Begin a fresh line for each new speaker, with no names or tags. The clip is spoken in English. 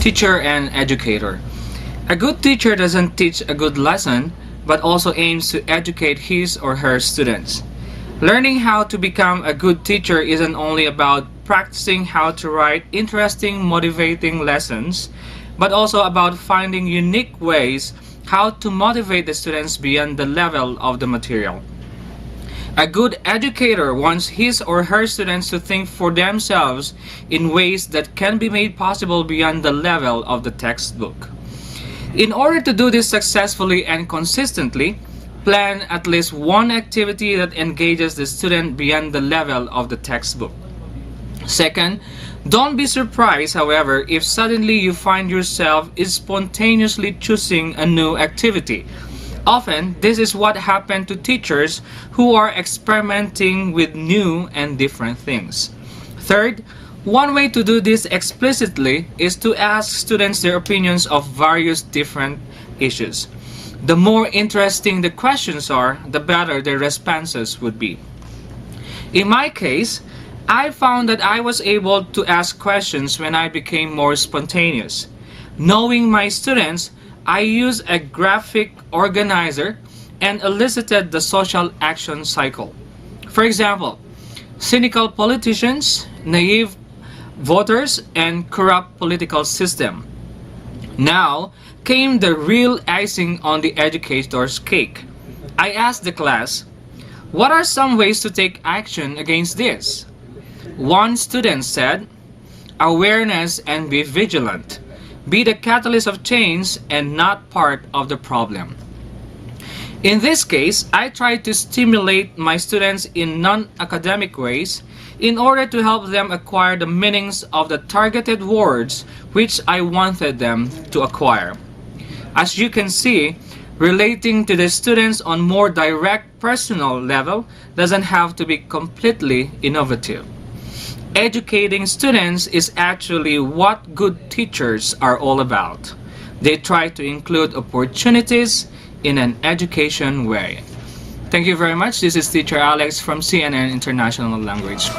Teacher and educator. A good teacher doesn't teach a good lesson, but also aims to educate his or her students. Learning how to become a good teacher isn't only about practicing how to write interesting, motivating lessons, but also about finding unique ways how to motivate the students beyond the level of the material. A good educator wants his or her students to think for themselves in ways that can be made possible beyond the level of the textbook. In order to do this successfully and consistently, plan at least one activity that engages the student beyond the level of the textbook. Second, don't be surprised, however, if suddenly you find yourself spontaneously choosing a new activity. Often, this is what happens to teachers who are experimenting with new and different things. Third, one way to do this explicitly is to ask students their opinions of various different issues. The more interesting the questions are, the better their responses would be. In my case, I found that I was able to ask questions when I became more spontaneous. Knowing my students, I used a graphic organizer and elicited the social action cycle. For example, cynical politicians, naive voters, and corrupt political system. Now came the real icing on the educator's cake. I asked the class, what are some ways to take action against this? One student said, awareness and be vigilant. Be the catalyst of change and not part of the problem. In this case, I tried to stimulate my students in non-academic ways in order to help them acquire the meanings of the targeted words which I wanted them to acquire. As you can see, relating to the students on more direct personal level doesn't have to be completely innovative. Educating students is actually what good teachers are all about. They try to include opportunities in an education way. Thank you very much. This is Teacher Alex from CNN International Language.